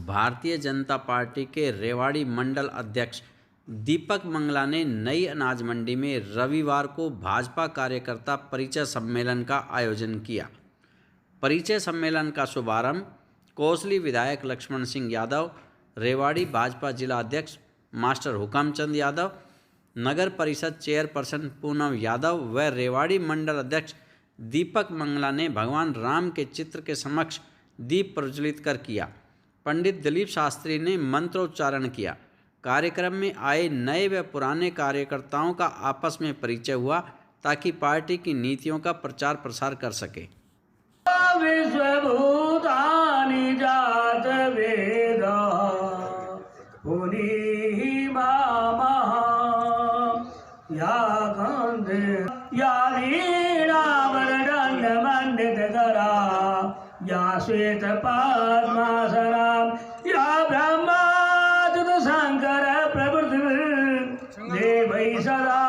Bharatiya Janata party के रेवाड़ी मंडल अध्यक्ष दीपक मंगला ने नई अनाज मंडी में रविवार को भाजपा कार्यकर्ता परिचय सम्मेलन का आयोजन किया। परिचय सम्मेलन का शुभारंभ कोसली विधायक लक्ष्मण सिंह यादव, रेवाड़ी भाजपा जिला अध्यक्ष मास्टर हुकमचंद यादव, नगर परिषद चेयरपर्सन पूनम यादव व रेवाड़ी मंडल अध्यक्ष दीपक मंगला ने भगवान राम के चित्र के समक्ष दीप प्रज्वलित कर किया। पंडित दिलीप शास्त्री ने मंत्रोच्चारण किया। कार्यक्रम में आए नए व पुराने कार्यकर्ताओं का आपस में परिचय हुआ ताकि पार्टी की नीतियों का प्रचार प्रसार कर सके। विश्वभूतानि जात वेदा पुनि मामः या कंदे या लीलावरदंड मंडितकरा या श्वेत पद्मासनां या ब्रह्माच्युत शंकर प्रभृति देवै सदा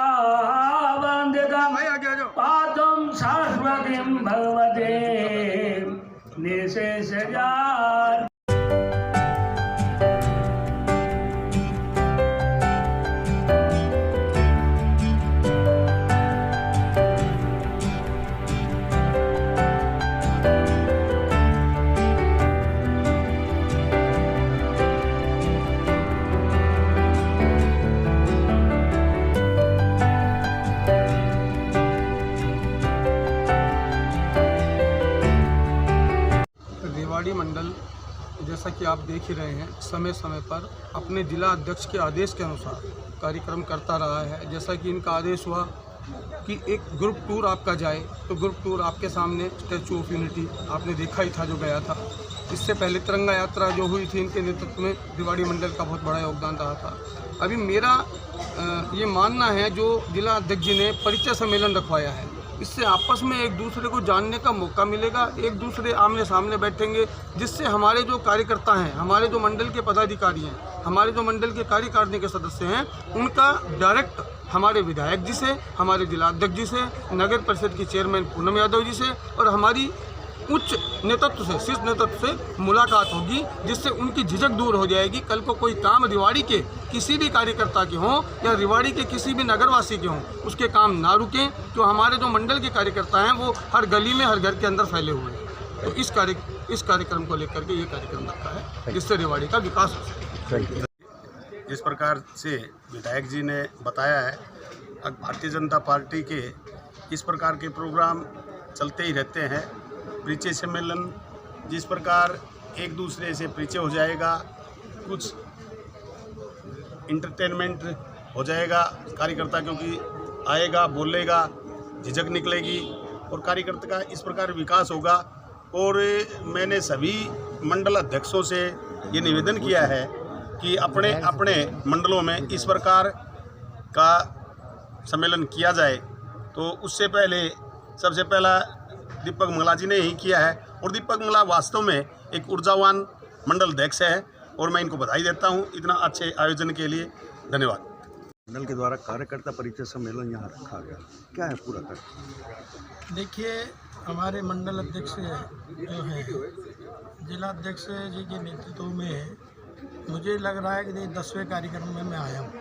वंदितं पादं शाश्वतीं भगवते निशेषजात्। रेवाड़ी मंडल जैसा कि आप देख ही रहे हैं, समय समय पर अपने जिला अध्यक्ष के आदेश के अनुसार कार्यक्रम करता रहा है। जैसा कि इनका आदेश हुआ कि एक ग्रुप टूर आपका जाए, तो ग्रुप टूर आपके सामने स्टैचू ऑफ यूनिटी आपने देखा ही था जो गया था। इससे पहले तिरंगा यात्रा जो हुई थी, इनके नेतृत्व में रेवाड़ी मंडल का बहुत बड़ा योगदान रहा था। अभी मेरा ये मानना है, जो जिला अध्यक्ष जी ने परिचय सम्मेलन रखवाया है, इससे आपस में एक दूसरे को जानने का मौका मिलेगा, एक दूसरे आमने सामने बैठेंगे, जिससे हमारे जो कार्यकर्ता हैं, हमारे जो मंडल के पदाधिकारी हैं, हमारे जो मंडल के कार्यकारिणी के सदस्य हैं, उनका डायरेक्ट हमारे विधायक जी से, हमारे जिला अध्यक्ष जी से, नगर परिषद की चेयरमैन पूनम यादव जी से और हमारी उच्च नेतृत्व से, शीर्ष नेतृत्व से मुलाकात होगी, जिससे उनकी झिझक दूर हो जाएगी। कल को कोई काम रेवाड़ी के किसी भी कार्यकर्ता के हों या रेवाड़ी के किसी भी नगरवासी के हों, उसके काम ना रुकें। तो हमारे जो मंडल के कार्यकर्ता हैं वो हर गली में, हर घर के अंदर फैले हुए हैं। तो इस कार्यक्रम को लेकर के ये कार्यक्रम रखा है, जिससे रेवाड़ी का विकास हो सके। जिस प्रकार से विधायक जी ने बताया है, भारतीय जनता पार्टी के इस प्रकार के प्रोग्राम चलते ही रहते हैं। परिचय सम्मेलन जिस प्रकार एक दूसरे से परिचय हो जाएगा, कुछ इंटरटेनमेंट हो जाएगा कार्यकर्ता, क्योंकि आएगा, बोलेगा, झिझक निकलेगी और कार्यकर्ता का इस प्रकार विकास होगा। और मैंने सभी मंडल अध्यक्षों से ये निवेदन किया है कि अपने अपने मंडलों में इस प्रकार का सम्मेलन किया जाए। तो उससे पहले सबसे पहला दीपक मंगला जी ने ही किया है और दीपक मंगला वास्तव में एक ऊर्जावान मंडल अध्यक्ष है और मैं इनको बधाई देता हूं इतना अच्छे आयोजन के लिए। धन्यवाद। मंडल के द्वारा कार्यकर्ता परिचय सम्मेलन यहाँ रखा गया, क्या है पूरा कर? देखिए, हमारे मंडल अध्यक्ष जो हैं, जिला अध्यक्ष जी के नेतृत्व में मुझे लग रहा है कि 10वें कार्यक्रम में मैं आया हूँ।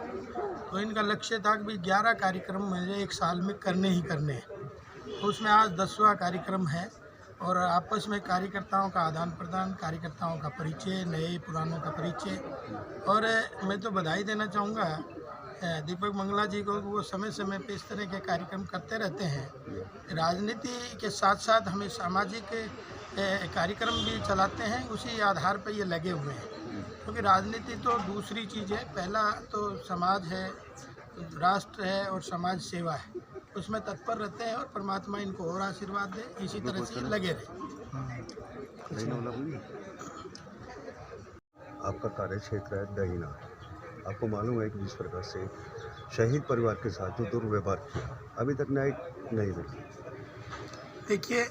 तो इनका लक्ष्य था कि 11 कार्यक्रम मुझे एक साल में करने ही करने हैं। तो उसमें आज 10वां कार्यक्रम है और आपस में कार्यकर्ताओं का आदान प्रदान, कार्यकर्ताओं का परिचय, नए पुरानों का परिचय। और मैं तो बधाई देना चाहूँगा दीपक मंगला जी को, वो समय समय पे इस तरह के कार्यक्रम करते रहते हैं। राजनीति के साथ साथ हमें सामाजिक कार्यक्रम भी चलाते हैं, उसी आधार पर ये लगे हुए हैं। क्योंकि राजनीति तो दूसरी चीज़ है, पहला तो समाज है, राष्ट्र है और समाज सेवा है, उसमें तत्पर रहते हैं। और परमात्मा इनको और आशीर्वाद दे, इसी तरह से लगे रहे। आपका कार्य क्षेत्र है दहीना, आपको मालूम है कि जिस प्रकार से शहीद परिवार के साथ जो दुर्व्यवहार किया, अभी तक न्याय नहीं मिला। देखिए,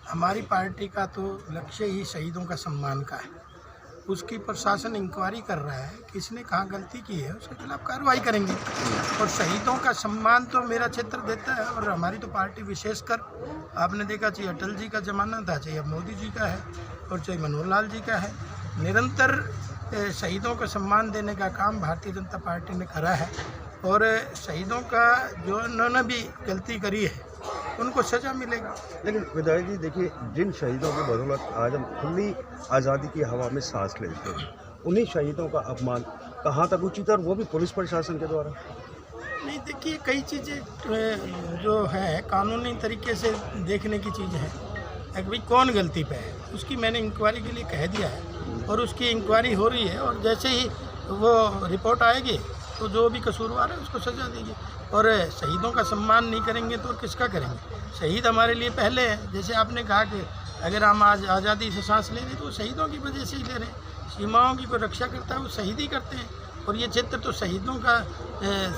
हमारी पार्टी का तो लक्ष्य ही शहीदों का सम्मान का है। उसकी प्रशासन इंक्वायरी कर रहा है, किसने कहाँ गलती की है उसके खिलाफ कार्रवाई करेंगे। और शहीदों का सम्मान तो मेरा क्षेत्र देता है। और हमारी तो पार्टी विशेषकर आपने देखा, चाहे अटल जी का ज़माना था, चाहे अब मोदी जी का है और चाहे मनोहर लाल जी का है, निरंतर शहीदों को सम्मान देने का काम भारतीय जनता पार्टी ने करा है और शहीदों का जो उन्होंने भी गलती करी है उनको सज़ा मिलेगी। लेकिन विधायक जी देखिए, जिन शहीदों की बदौलत आज हम खुली आज़ादी की हवा में सांस लेते हैं, उन्हीं शहीदों का अपमान कहाँ तक उचित है, और वो भी पुलिस प्रशासन के द्वारा? नहीं, देखिए कई चीज़ें जो है कानूनी तरीके से देखने की चीज़ है। भाई कौन गलती पे है उसकी मैंने इंक्वायरी के लिए कह दिया है और उसकी इंक्वायरी हो रही है और जैसे ही वो रिपोर्ट आएगी तो जो भी कसूरवार है उसको सज़ा देगी। और शहीदों का सम्मान नहीं करेंगे तो किसका करेंगे? शहीद हमारे लिए पहले है। जैसे आपने कहा कि अगर हम आज आज़ादी से सांस ले रहे हैं तो शहीदों की वजह से ही ले रहे हैं। सीमाओं की कोई रक्षा करता है वो शहीद ही करते हैं और ये क्षेत्र तो शहीदों का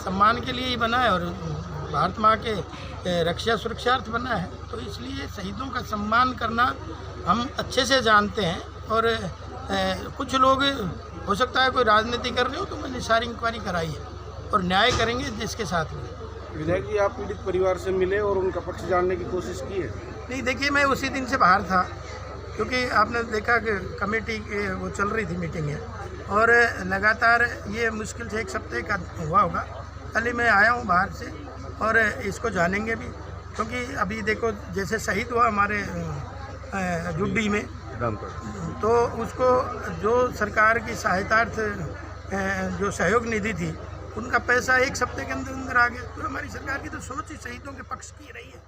सम्मान के लिए ही बना है और भारत माँ के रक्षा सुरक्षार्थ बना है। तो इसलिए शहीदों का सम्मान करना हम अच्छे से जानते हैं और कुछ लोग हो सकता है कोई राजनीति कर रहे हो तो मैंने सारी इंक्वायरी कराई है और न्याय करेंगे जिसके साथ में। विधायक जी, आप पीड़ित परिवार से मिले और उनका पक्ष जानने की कोशिश की है? नहीं, देखिए मैं उसी दिन से बाहर था क्योंकि आपने देखा कि कमेटी वो चल रही थी मीटिंगें और लगातार ये मुश्किल से 1 हफ्ते का हुआ होगा। कल ही मैं आया हूँ बाहर से और इसको जानेंगे भी क्योंकि अभी देखो जैसे शहीद हुआ हमारे जुड्डी में तो उसको जो सरकार की सहायतार्थ जो सहयोग निधि थी उनका पैसा 1 हफ्ते के अंदर अंदर आ गया। तो हमारी सरकार की तो सोच ही शहीदों के पक्ष की रही है।